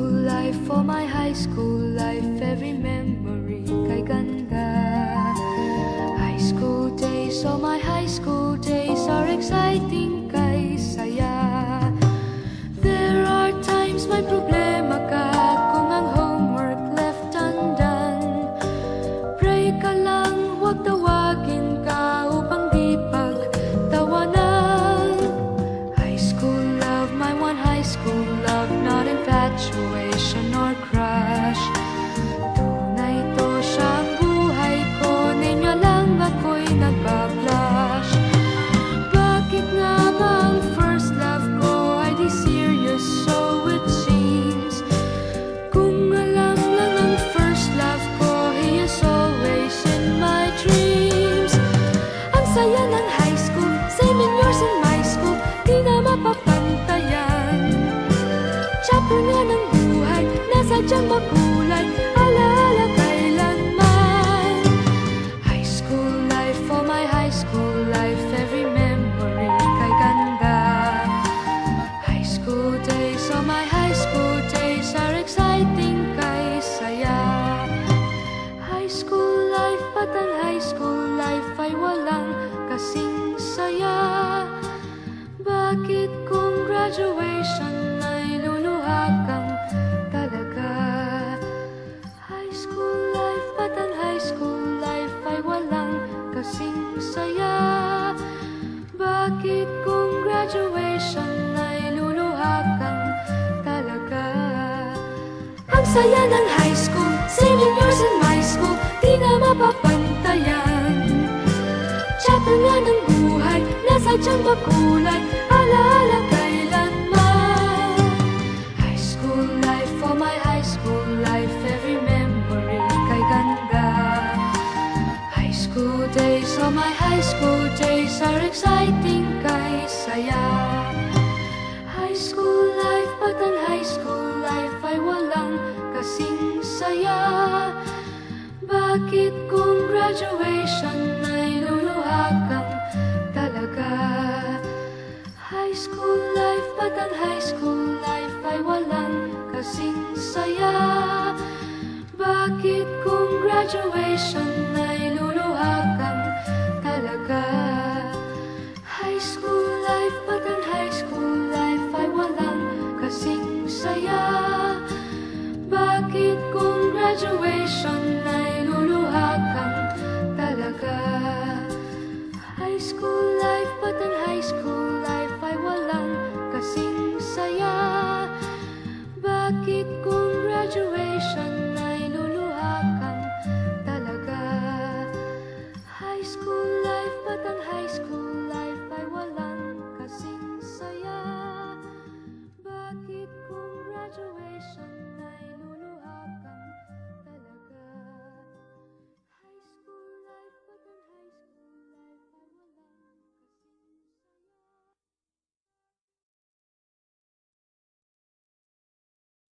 school life, for my high school life, every memory kay ganda. High school days, oh my high school days are exciting kay saya. There are times may problema ka kung ang homework left undone. Pray ka lang, huwag tawagin ka upang di pagtawanan. High school love, my one high school love, not infatuation or crush. Tunay to siyang buhay ko, ninya lang ako'y nagbablush. Bakit nga ba ang first love ko ay di serious, so it seems? Kung alam lang ang first love ko, he is always in my dreams. Ang saya ng high school, same in yours in my school, di na mapapantayan. Chapter nga ng buhay, nasadyang makulay, alaala kailanman. High school life, for my high school life, every memory kay ganda. High school days, oh my high school days are exciting kay saya. High school life, at ang high school life ay walang kasing saya. Bakit kung graduation ay luluha kang talaga? High school life, at ang high school life ay walang kasing saya. Bakit kung graduation ay luluha kang talaga? Ang saya ng high school, same in yours in my school, di na mapapantayan. Chapter nga ng buhay, nasadyang makulay, alaala kailanman. High school life, for my high school life, every memory kay ganda. High school days, oh my high school days are exciting kay saya. High school life, at ang high school life ay walang kasing saya. Bakit kung graduation ay luluha kang talaga? High school life, at ang high school life ay walang kasing saya. Bakit kung graduation ay luluha kang talaga? High school life, at ang high school life ay walang kasing saya. Bakit kung graduation ay luluha kang talaga? High school life, at ang high school life ay walang kasing saya. Bakit kung graduation ay luluha kang talaga? High school life, at ang high school life ay walang kasing saya. Bakit kung graduation ay luluha kang talaga? High school life, at ang high school life ay walang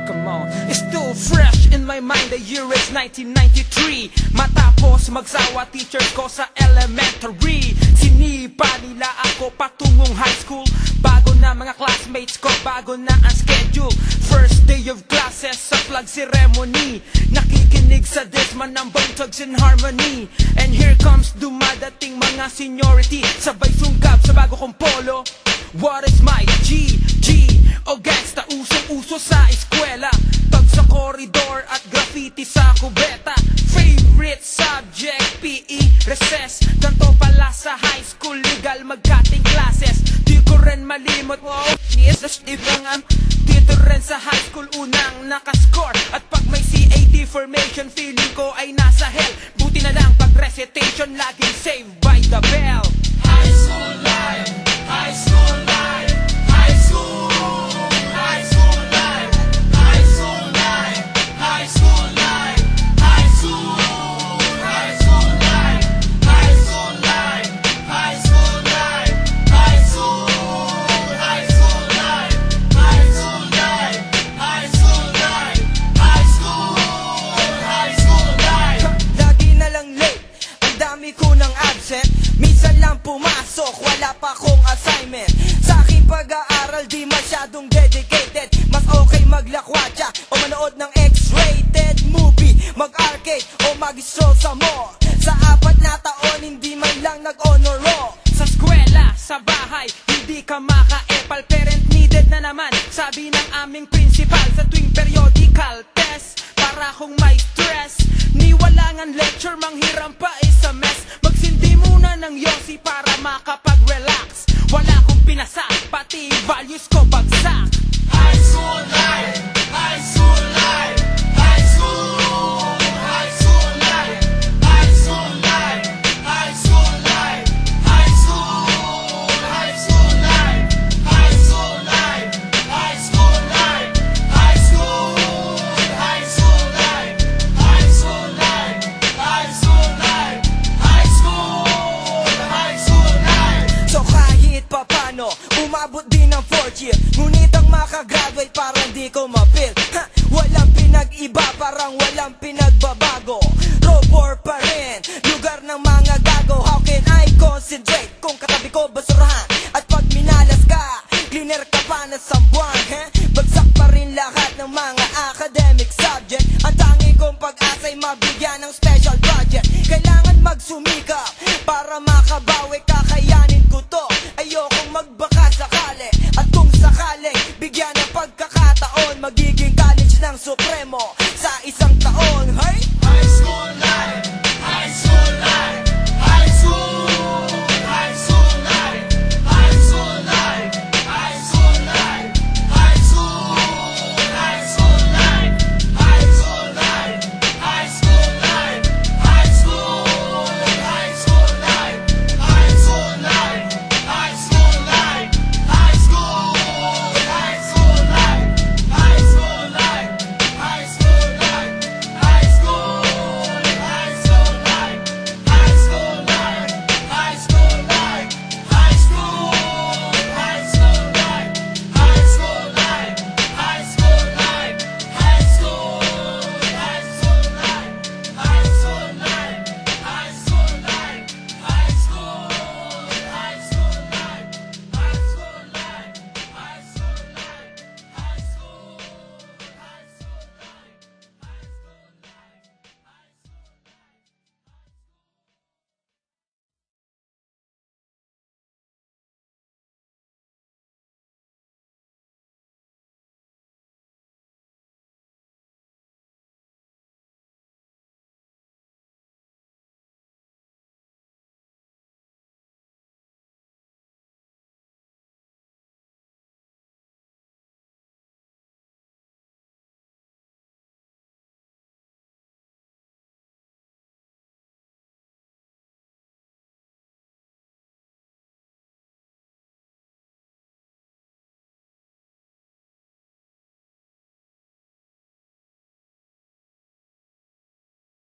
Come on, it's still fresh in my mind. The year is 1993. Matapos magsawa teachers ko sa elementary, sinipa nila ako patungong high school. Bago na mga classmates ko, bago na ang schedule. First day of classes sa flag ceremony, nakikinig sa disman ng Bone Thugs and Harmony. And here comes dumadating mga seniority, sabay sungkap sa bago kong polo. What is my G? O gangsta, usong-uso sa eskwela, tag sa koridor at graffiti sa kubeta. Favorite subject, PE, recess. Ganto pala sa high school, legal mag-cutting classes. Di ko rin malimot, wow, yes, ibangan. Dito rin sa high school, unang nakascore. At pag may CAT formation, feeling ko ay nasa hell. Buti na lang pag recitation, laging saved by the bell. High school life, high school life, high school. High school mag-graduate o mag-stroll sa mall. Sa 4 na taon, hindi man lang nag-honor roll. Sa eskwela, sa bahay, hindi ka maka-epal. Parent needed na naman, sabi ng aming principal. Sa tuwing periodical test, para kung may stress, niwalangan lecture, manghiram pa isa mess. Magsindi muna ng yosi para makapag-relax. Wala kong pinasa, pati values ko bagsak. High school life, high school life, high school, high school life, high school life, high school life, high school, high school life, high school life, high school life, high school, high school life, high school life, high school life, high school, high school life. So kahit papano, umabot din ng 4th year. Ngunit ang makagraduate parang di ko mapil. Walang pinag-iba, parang walang pinagbabago. Robor pa rin, lugar ng mga gago. How can I concentrate?